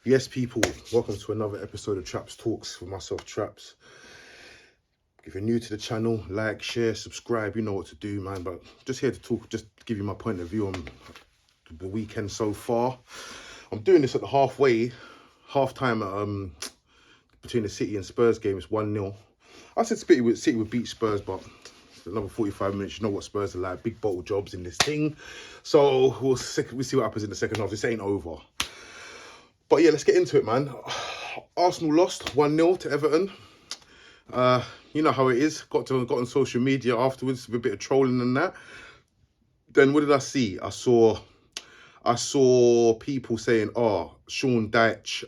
Yes, people, welcome to another episode of Traps Talks with myself, Traps. If you're new to the channel, like, share, subscribe, you know what to do, man. But just here to talk, just give you my point of view on the weekend so far. I'm doing this at the half-time between the City and Spurs game. It's 1-0. I said City would beat Spurs, but another 45 minutes, you know what Spurs are like, big bottle jobs in this thing. So we'll see what happens in the second half. This ain't over. But yeah, let's get into it, man. Arsenal lost 1-0 to Everton. You know how it is. Got on social media afterwards with a bit of trolling and that. Then what did I see? I saw people saying, "Oh, Sean Dyche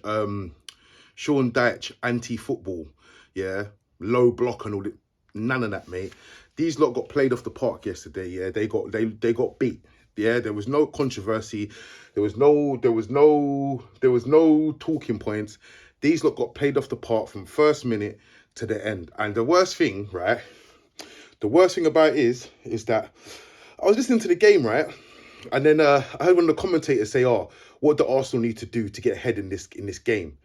anti-football, yeah, low block and all that." None of that, mate. These lot got played off the park yesterday. Yeah, they got beat. Yeah, there was no controversy. There was no talking points. These lot got played off the park from first minute to the end. And the worst thing, right? The worst thing about it is that I was listening to the game, right? And then I heard one of the commentators say, "Oh, what do Arsenal need to do to get ahead in this game?"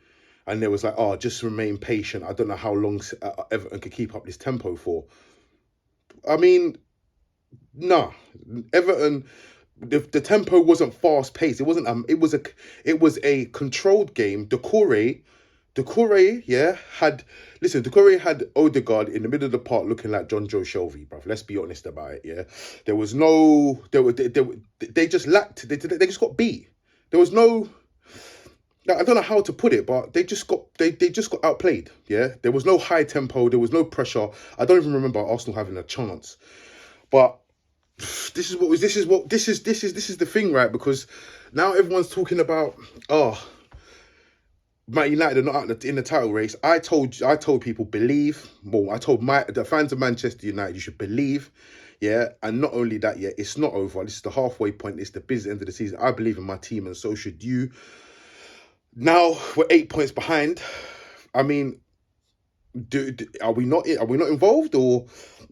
And there was like, "Oh, just remain patient. I don't know how long Everton could keep up this tempo for." I mean, nah, Everton. The tempo wasn't fast paced. It wasn't. It was a controlled game. Doucouré, yeah, had Odegaard in the middle of the park looking like John Joe Shelby, bruv. Let's be honest about it. Yeah, there was no. They just lacked. They just got beat. There was no. I don't know how to put it, but they just got outplayed. Yeah, there was no high tempo. There was no pressure. I don't even remember Arsenal having a chance. But this is the thing, right? Because now everyone's talking about, oh, Man United are not in the title race. I told people believe. Well, I told the fans of Manchester United, you should believe. Yeah, and not only that, yeah, it's not over. This is the halfway point. It's the business end of the season. I believe in my team, and so should you. Now we're 8 points behind. I mean, are we not involved, or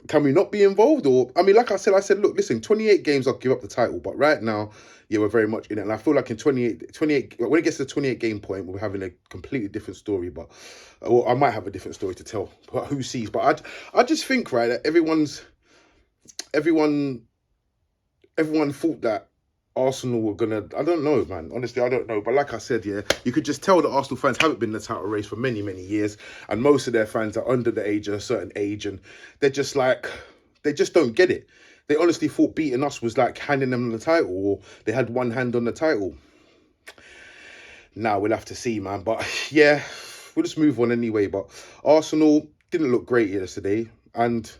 can we not be involved? Or I mean, like I said, look, listen, 28 games I'll give up the title, but right now, yeah, we're very much in it. And I feel like in 28 when it gets to the 28 game point, we're having a completely different story. But well, I might have a different story to tell, but who sees? But I just think, right, that everyone thought that Arsenal were gonna. I don't know, man. Honestly, I don't know. But like I said, yeah, you could just tell that Arsenal fans haven't been in the title race for many, many years, and most of their fans are under the age of a certain age, and they're just like, they just don't get it. They honestly thought beating us was like handing them the title, or they had one hand on the title. Now we'll have to see, man. But yeah, we'll just move on anyway. But Arsenal didn't look great yesterday, and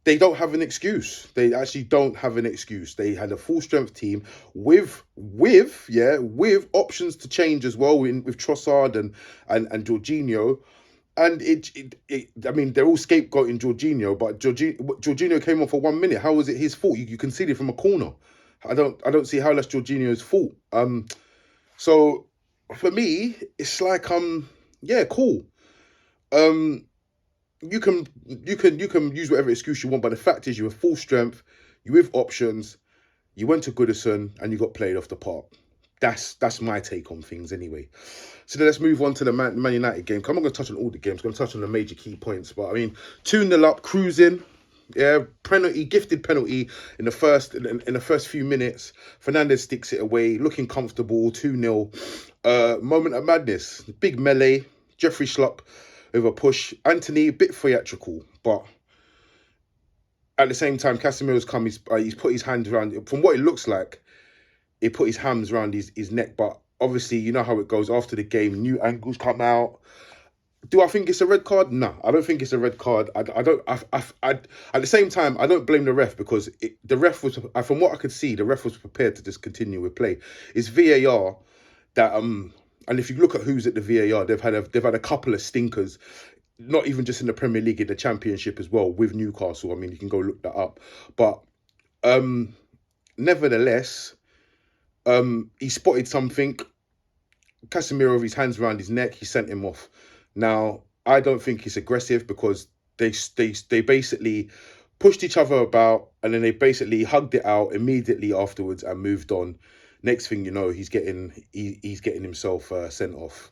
they don't have an excuse. They actually don't have an excuse. They had a full strength team with options to change as well with Trossard and Jorginho. And I mean, they're all scapegoating Jorginho, but Jorginho came on for 1 minute. How was it his fault? You conceded from a corner. I don't see how that's Jorginho's fault. So for me, it's like yeah, cool. You can use whatever excuse you want, but the fact is you were full strength, you with options, you went to Goodison and you got played off the park. That's my take on things anyway. So then let's move on to the Man United game. I'm not going to touch on all the games. I'm going to touch on the major key points. But I mean, 2-0 up, cruising. Yeah, gifted penalty in the first few minutes. Fernandes sticks it away, looking comfortable. 2-0. Moment of madness. Big melee. Jeffrey Schlupp with a push. Anthony, a bit theatrical, but at the same time, Casemiro's come. He's put his hands around. From what it looks like, he put his hands around his neck. But obviously, you know how it goes. After the game, new angles come out. Do I think it's a red card? No, I don't think it's a red card. I don't. At the same time, I don't blame the ref because the ref was, from what I could see, the ref was prepared to just continue with play. It's VAR that and if you look at who's at the VAR, they've had a couple of stinkers. Not even just in the Premier League, in the Championship as well with Newcastle. I mean, you can go look that up. But nevertheless, he spotted something. Casemiro with his hands around his neck, he sent him off. Now, I don't think it's aggressive because they basically pushed each other about and then they basically hugged it out immediately afterwards and moved on. Next thing you know, he's getting himself sent off.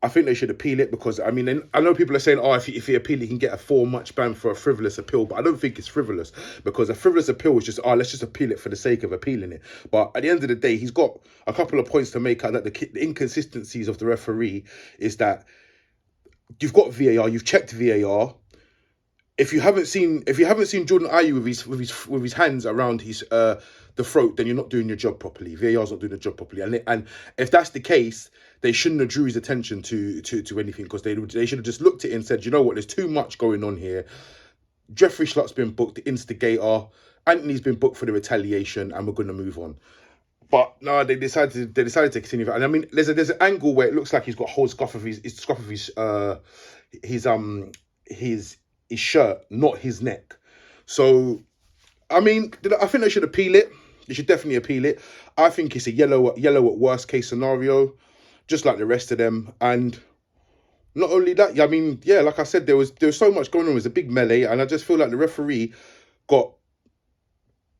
I think they should appeal it because, I mean, I know people are saying, oh, if he appeal, he can get a 4-match ban for a frivolous appeal, but I don't think it's frivolous, because a frivolous appeal is just, oh, let's just appeal it for the sake of appealing it. But at the end of the day, he's got a couple of points to make out that the inconsistencies of the referee is that you've got VAR, you've checked VAR. If you haven't seen Jordan Ayew with his hands around his the throat, then you're not doing your job properly. VAR's not doing the job properly, and if that's the case, they shouldn't have drew his attention to anything, because they should have just looked at it and said, you know what, there's too much going on here. Jeffrey Schlutt's been booked, the instigator. Anthony's been booked for the retaliation, and we're going to move on. But no, they decided to continue. And I mean, there's an angle where it looks like he's got a whole scuff of his shirt, not his neck. So, I mean, I think they should appeal it. They should definitely appeal it. I think it's a yellow at worst case scenario, just like the rest of them. And not only that, I mean, yeah, like I said, there was so much going on. It was a big melee, and I just feel like the referee got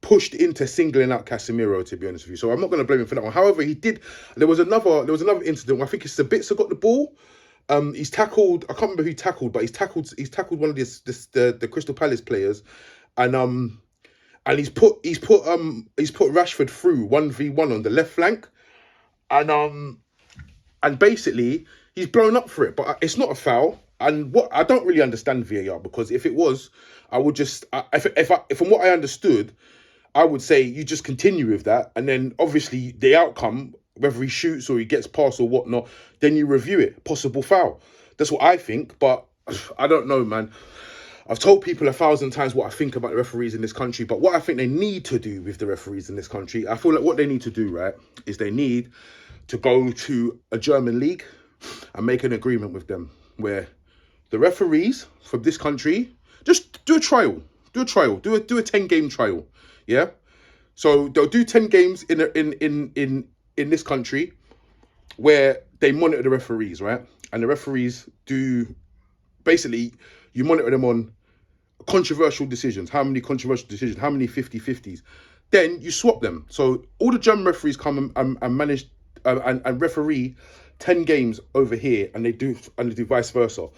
pushed into singling out Casemiro, to be honest with you. So I'm not going to blame him for that one. However, he did. There was another incident where I think it's Sabitzer got the ball. He's tackled. I can't remember who he tackled, but he's tackled one of the Crystal Palace players, and he's put Rashford through 1v1 on the left flank, and basically he's blown up for it, but it's not a foul. And what I don't really understand VAR, because if it was, I would just if from what I understood, I would say you just continue with that, and then obviously the outcome, whether he shoots or he gets past or whatnot, then you review it. Possible foul. That's what I think, but I don't know, man. I've told people 1,000 times what I think about the referees in this country, but what I think they need to do with the referees in this country, I feel like what they need to do, right, is they need to go to a German league and make an agreement with them where the referees from this country just do a trial. Do a 10-game trial. Yeah? So they'll do 10 games in this country where they monitor the referees, right? And the referees do, basically, you monitor them on controversial decisions. How many controversial decisions? How many 50-50s? Then you swap them. So all the German referees come and manage and referee 10 games over here, and they do vice versa.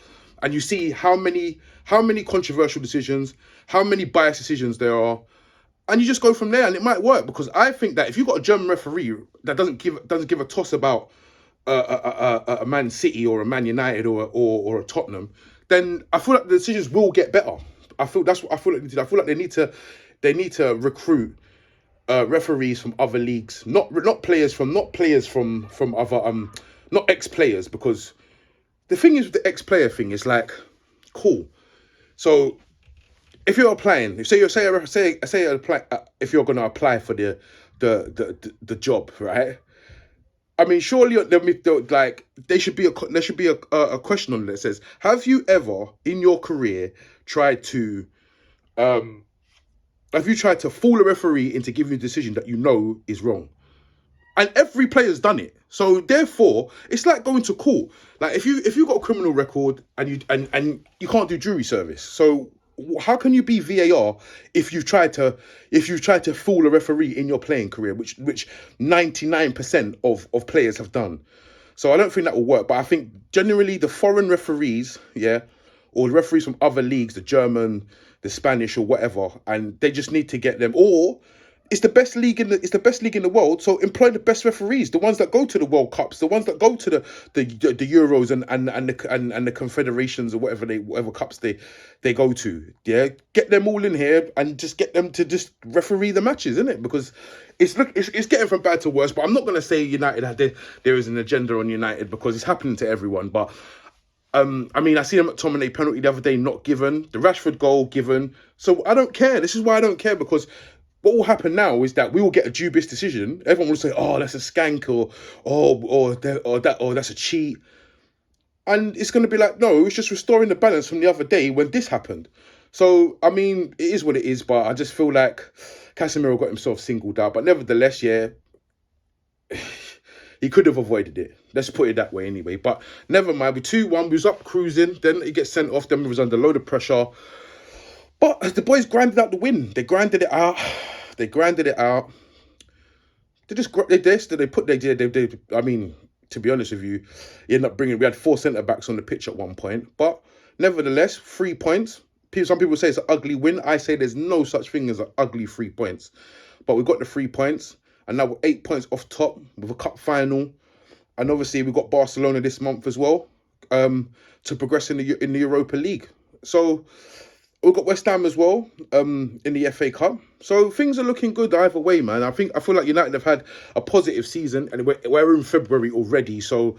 And you see how many controversial decisions, how many biased decisions there are. And you just go from there, and it might work, because I think that if you've got a German referee that doesn't give a toss about a Man City or a Man United or a Tottenham, then I feel like the decisions will get better. I feel like they need to recruit referees from other leagues, not players from other not ex-players, because the thing is with the ex-player thing is like, cool. So if you're applying, if you're going to apply for the job, right? I mean, surely there should be a question on it that says, have you ever in your career tried to fool a referee into giving you a decision that you know is wrong? And every player's done it. So therefore, it's like going to court. Like if you've got a criminal record and you can't do jury service. So how can you be VAR if you've tried to fool a referee in your playing career, which 99% of players have done? So I don't think that will work. But I think generally the foreign referees, yeah, or the referees from other leagues, the German, the Spanish, or whatever, and they just need to get them. Or it's the best league in the world. So employ the best referees, the ones that go to the World Cups, the ones that go to the Euros and the Confederations or whatever cups they go to. Yeah, get them all in here and just get them to just referee the matches, isn't it? Because it's getting from bad to worse. But I'm not going to say United there is an agenda on United, because it's happening to everyone. But I mean, I see them at McTominay penalty the other day not given, the Rashford goal given. So I don't care. This is why I don't care, because what will happen now is that we will get a dubious decision. Everyone will say, "Oh, that's a skank," or that's a cheat, and it's going to be like, no, it's just restoring the balance from the other day when this happened. So I mean, it is what it is, but I just feel like Casemiro got himself singled out. But nevertheless, yeah, he could have avoided it. Let's put it that way, anyway. But never mind. We 2-1. We was up cruising. Then he gets sent off. Then we was under a load of pressure. But the boys grinded out the win. They grinded it out. They put they. I mean, to be honest with you, you end up bringing. We had 4 centre-backs on the pitch at one point, but nevertheless, 3 points. Some people say it's an ugly win. I say there's no such thing as an ugly 3 points. But we got the 3 points, and now we're 8 points off top with a cup final, and obviously we've got Barcelona this month as well, to progress in the Europa League. So we've got West Ham as well, in the FA Cup. So things are looking good either way, man. I feel like United have had a positive season, and we're in February already. So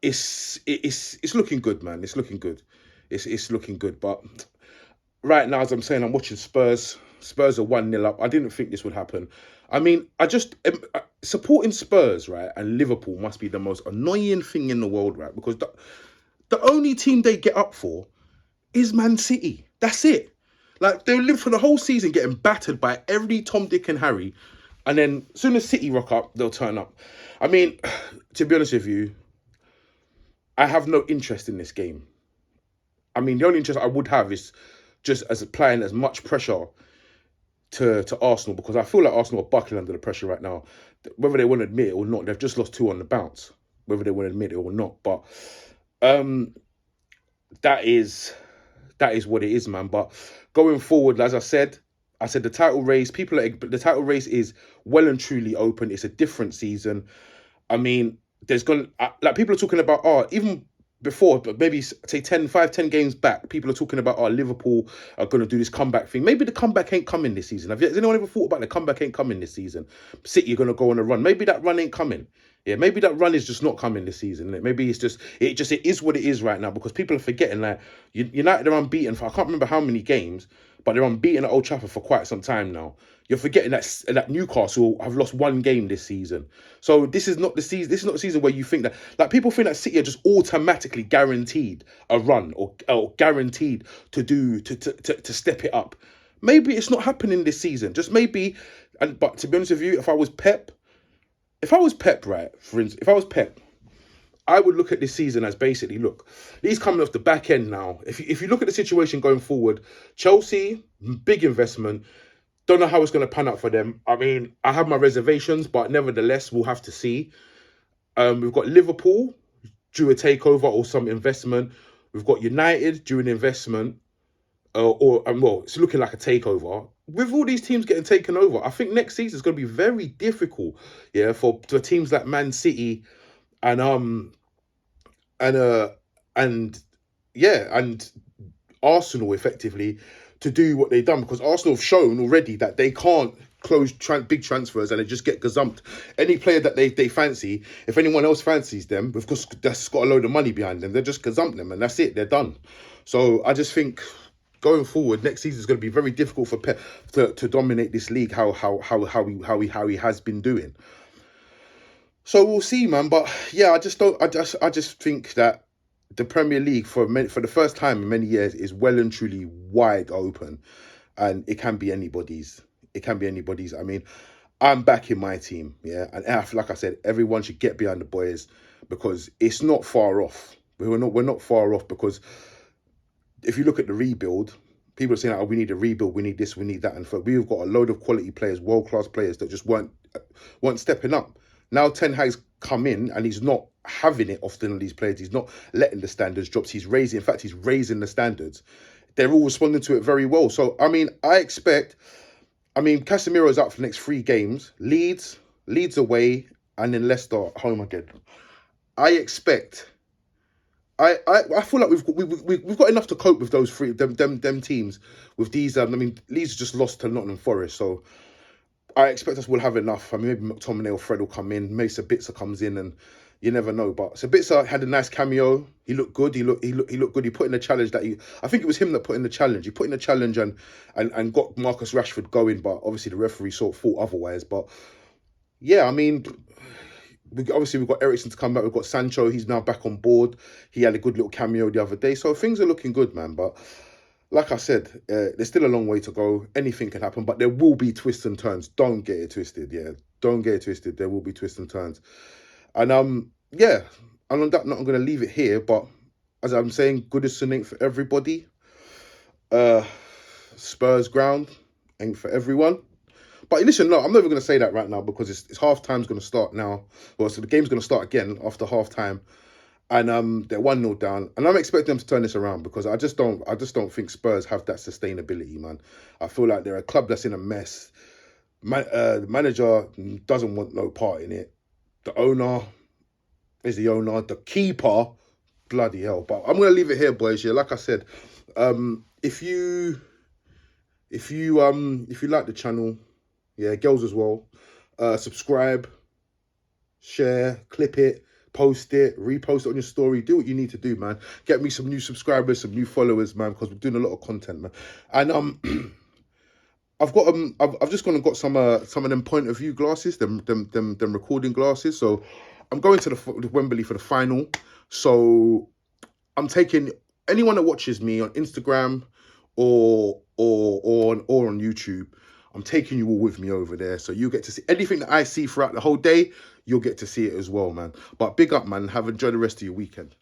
it's looking good, man. It's looking good. It's looking good. But right now, as I'm saying, I'm watching Spurs. Spurs are 1-0 up. I didn't think this would happen. I mean, supporting Spurs, right, and Liverpool must be the most annoying thing in the world, right? Because the only team they get up for is Man City. That's it. Like, they'll live for the whole season getting battered by every Tom, Dick and Harry. And then as soon as City rock up, they'll turn up. I mean, to be honest with you, I have no interest in this game. I mean, the only interest I would have is just as applying as much pressure to Arsenal, because I feel like Arsenal are buckling under the pressure right now. Whether they want to admit it or not, they've just lost 2 on the bounce. Whether they want to admit it or not. But that is what it is, man. But going forward, as I said the title race, the title race is well and truly open. It's a different season. I mean, people are talking about, even before, but maybe say 10 games back, people are talking about, Liverpool are going to do this comeback thing. Maybe the comeback ain't coming this season. Has anyone ever thought about the comeback ain't coming this season? City are going to go on a run. Maybe that run ain't coming. Yeah, maybe that run is just not coming this season. Maybe it is what it is right now, because people are forgetting that United are unbeaten for, I can't remember how many games, but they're unbeaten at Old Trafford for quite some time now. You're forgetting that Newcastle have lost 1 game this season. So this is not the season. This is not the season where you think that, like, people think that City are just automatically guaranteed a run or guaranteed to step it up. Maybe it's not happening this season. Just maybe. But to be honest with you, if I was Pep, right, for instance, if I was Pep, I would look at this season as basically, look, these coming off the back end now. If you look at the situation going forward, Chelsea, big investment. Don't know how it's going to pan out for them. I mean, I have my reservations, but nevertheless, we'll have to see. We've got Liverpool due a takeover or some investment. We've got United due an investment, it's looking like a takeover. With all these teams getting taken over, I think next season is going to be very difficult. Yeah, for teams like Man City and Arsenal effectively to do what they've done, because Arsenal have shown already that they can't close big transfers and they just get gazumped. Any player that they fancy, if anyone else fancies them, of course, that's got a load of money behind them, they just gazump them and that's it, they're done. So I just think going forward, next season is going to be very difficult for Pep to dominate this league how he has been doing. So we'll see, man. But yeah, I just think that the Premier League for the first time in many years is well and truly wide open, and it can be anybody's. I mean, I'm backing my team, yeah, and like I said, everyone should get behind the boys, because it's not far off. We're not far off, because if you look at the rebuild, people are saying, we need a rebuild, we need this, we need that, and we've got a load of quality players, world class players that just weren't stepping up. Now Ten Hag's come in and he's not having it often on these players. He's not letting the standards drop. He's raising the standards. They're all responding to it very well. So, I mean, Casemiro's out for the next 3 games. Leeds away, and then Leicester at home again. I feel like we've got enough to cope with those them teams. With these, Leeds just lost to Nottingham Forest, so I expect us will have enough. I mean, maybe McTominay or Fred will come in. Maybe Sabitzer comes in, and you never know. But Sabitzer had a nice cameo. He looked good. He looked good. He put in the challenge I think it was him that put in the challenge. He put in the challenge and got Marcus Rashford going. But obviously the referee thought otherwise. But yeah, I mean, we've got Eriksen to come back. We've got Sancho. He's now back on board. He had a good little cameo the other day. So things are looking good, man. But like I said, there's still a long way to go. Anything can happen, but there will be twists and turns. Don't get it twisted, yeah. Don't get it twisted. There will be twists and turns. And and on that note, I'm going to leave it here. But as I'm saying, good listening for everybody. Spurs ground ain't for everyone. But listen, no, I'm not even going to say that right now because it's half time's going to start now. Well, so the game's going to start again after half time, and they're 1-0 down, and I'm expecting them to turn this around because I just don't think Spurs have that sustainability, man. I feel like they're a club that's in a mess. The manager doesn't want no part in it. The owner is the owner. The keeper, bloody hell. But I'm going to leave it here, boys. Yeah, like I said, if you like the channel, yeah, girls as well, subscribe, share, clip it, post it, repost it on your story. Do what you need to do, man. Get me some new subscribers, some new followers, man, because we're doing a lot of content, man. And I've just gone and got some of them point of view glasses, them recording glasses. So I'm going to the Wembley for the final. So I'm taking anyone that watches me on Instagram or on YouTube. I'm taking you all with me over there, so you get to see anything that I see throughout the whole day. You'll get to see it as well, man. But big up, man. Enjoy the rest of your weekend.